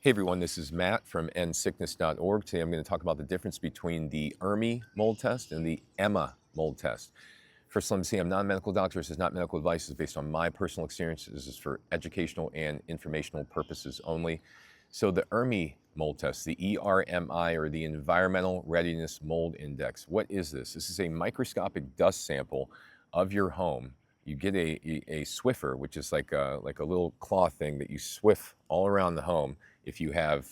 Hey everyone, this is Matt from EndSickness.org. Today I'm going to talk about the difference between the ERMI Mold Test and the EMMA Mold Test. First, let me say I'm not a medical doctor. This is not medical advice. It's based on my personal experience. This is for educational and informational purposes only. So the ERMI Mold Test, the ERMI, or the Environmental Readiness Mold Index, what is this? This is a microscopic dust sample of your home. You get a Swiffer, which is like a little cloth thing that you swiff all around the home. If you have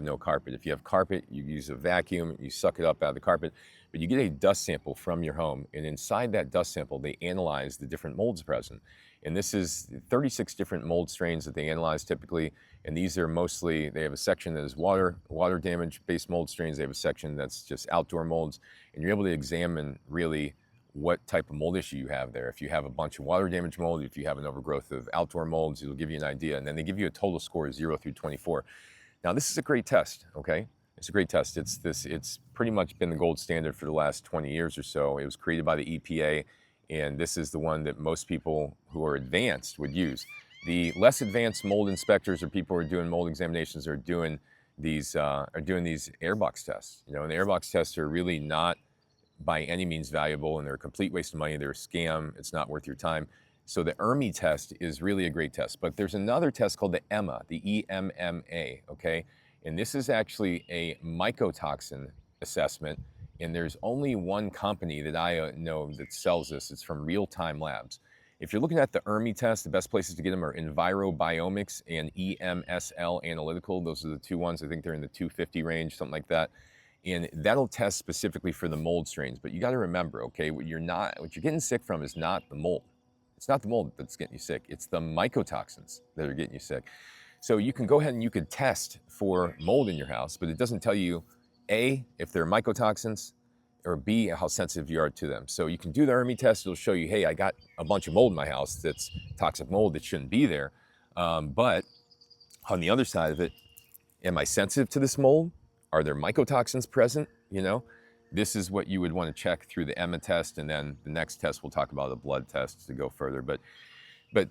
no carpet. If you have carpet, you use a vacuum, you suck it up out of the carpet, but you get a dust sample from your home, and inside that dust sample, they analyze the different molds present. And this is 36 different mold strains that they analyze typically, and these are mostly, they have a section that is water damage-based mold strains, they have a section that's just outdoor molds, and you're able to examine really what type of mold issue you have there. If you have a bunch of water damage mold, if you have an overgrowth of outdoor molds, it'll give you an idea. And then they give you a total score of 0 through 24. Now, this is a great test, okay? It's a great test. It's pretty much been the gold standard for the last 20 years or so. It was created by the EPA, and this is the one that most people who are advanced would use. The less advanced mold inspectors or people who are doing mold examinations are doing these airbox tests. You know, and the airbox tests are really not by any means valuable, and they're a complete waste of money. They're a scam. It's not worth your time. So the ERMI test is really a great test. But there's another test called the EMMA, the EMMA, okay? And this is actually a mycotoxin assessment, and there's only one company that I know that sells this. It's from Real Time Labs. If you're looking at the ERMI test, the best places to get them are EnviroBiomics and EMSL Analytical. Those are the two ones. I think they're in the 250 range, something like that. And that'll test specifically for the mold strains. But you got to remember, okay, what you're getting sick from is not the mold. It's not the mold that's getting you sick. It's the mycotoxins that are getting you sick. So you can go ahead and you could test for mold in your house, but it doesn't tell you, A, if they're mycotoxins, or B, how sensitive you are to them. So you can do the ERMI test. It'll show you, hey, I got a bunch of mold in my house that's toxic mold that shouldn't be there. But on the other side of it, am I sensitive to this mold? Are there mycotoxins present? You know, this is what you would want to check through the EMMA test, and then the next test we'll talk about a blood test to go further. But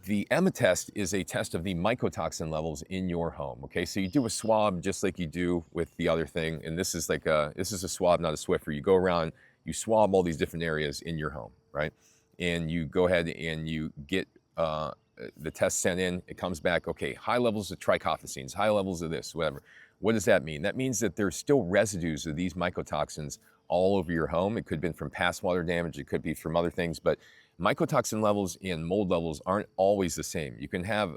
the EMMA test is a test of the mycotoxin levels in your home. Okay, so you do a swab just like you do with the other thing, and this is a swab, not a Swiffer. You go around, you swab all these different areas in your home, right? And you go ahead and you get the test sent in. It comes back, okay, high levels of trichothecenes, high levels of this, whatever. What does that mean? That means that there's still residues of these mycotoxins all over your home. It could have been from past water damage. It could be from other things, but mycotoxin levels and mold levels aren't always the same. You can have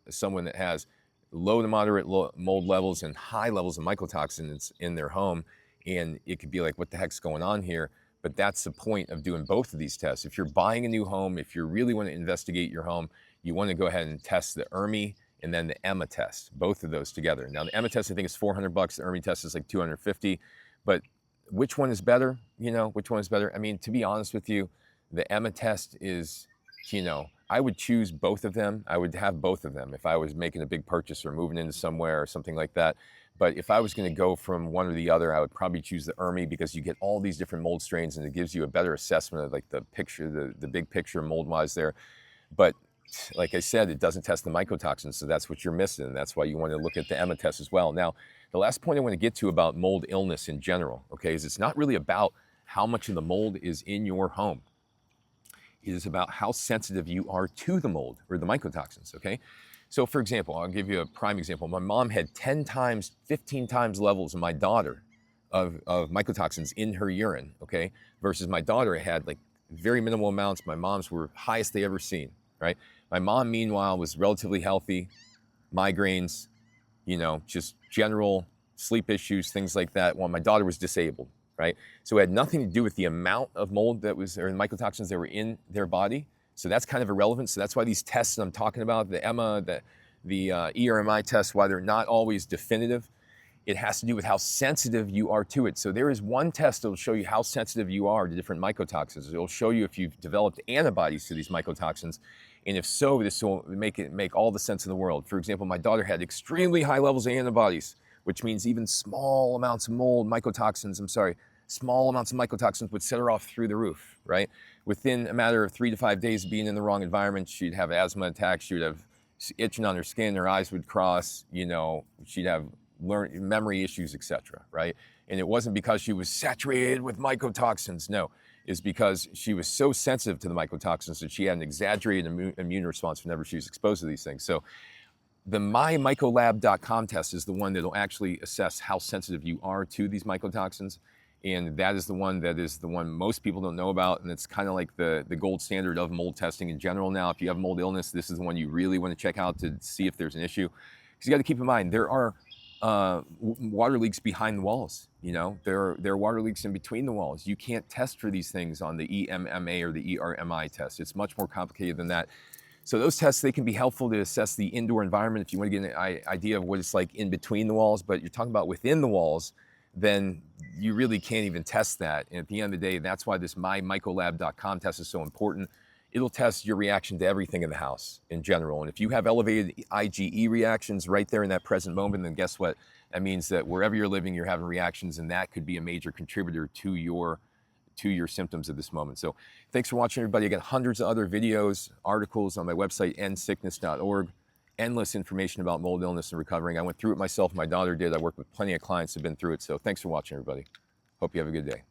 someone that has low to moderate mold levels and high levels of mycotoxins in their home, and it could be like, what the heck's going on here? But that's the point of doing both of these tests. If you're buying a new home, if you really want to investigate your home, you want to go ahead and test the ERMI and then the EMMA test, both of those together. Now the EMMA test, I think, is $400. The ERMI test is like $250. But which one is better? You know, which one is better? I mean, to be honest with you, the EMMA test is, you know, I would choose both of them. I would have both of them if I was making a big purchase or moving into somewhere or something like that. But if I was going to go from one or the other, I would probably choose the ERMI because you get all these different mold strains and it gives you a better assessment of like the picture, the big picture mold-wise there. But like I said, it doesn't test the mycotoxins, so that's what you're missing. And that's why you want to look at the EMMA test as well. Now, the last point I want to get to about mold illness in general, okay, is it's not really about how much of the mold is in your home. It is about how sensitive you are to the mold or the mycotoxins, okay? So for example, I'll give you a prime example. My mom had 10 times, 15 times levels of my daughter of mycotoxins in her urine, okay? Versus my daughter had like very minimal amounts. My mom's were highest they ever seen, right? My mom, meanwhile, was relatively healthy, migraines, you know, just general sleep issues, things like that, while my daughter was disabled, right? So it had nothing to do with the amount of mold that was, or mycotoxins that were in their body. So that's kind of irrelevant. So that's why these tests that I'm talking about, the EMMA, the ERMI tests, why they're not always definitive, it has to do with how sensitive you are to it. So there is one test that will show you how sensitive you are to different mycotoxins. It will show you if you've developed antibodies to these mycotoxins. And if so, this will make all the sense in the world. For example, my daughter had extremely high levels of antibodies, which means even small amounts of mold, small amounts of mycotoxins would set her off through the roof, right? Within a matter of 3 to 5 days of being in the wrong environment, she'd have asthma attacks, she would have itching on her skin, her eyes would cross, you know, she'd have memory issues, etc. Right? And it wasn't because she was saturated with mycotoxins. No, it's because she was so sensitive to the mycotoxins that she had an exaggerated immune response whenever she was exposed to these things. So the mymycolab.com test is the one that will actually assess how sensitive you are to these mycotoxins. And that is the one most people don't know about. And it's kind of like the gold standard of mold testing in general now. If you have mold illness, this is the one you really want to check out to see if there's an issue. Because you got to keep in mind, there are water leaks behind the walls. You know, there are water leaks in between the walls. You can't test for these things on the EMMA or the ERMI test. It's much more complicated than that. So those tests, they can be helpful to assess the indoor environment if you want to get an idea of what it's like in between the walls, but you're talking about within the walls, then you really can't even test that. And at the end of the day, that's why this mymycolab.com test is so important. It'll test your reaction to everything in the house in general. And if you have elevated IgE reactions right there in that present moment, then guess what? That means that wherever you're living, you're having reactions, and that could be a major contributor to your symptoms at this moment. So thanks for watching, everybody. I got hundreds of other videos, articles on my website, EndSickness.org. Endless information about mold illness and recovering. I went through it myself. My daughter did. I work with plenty of clients who've been through it. So thanks for watching, everybody. Hope you have a good day.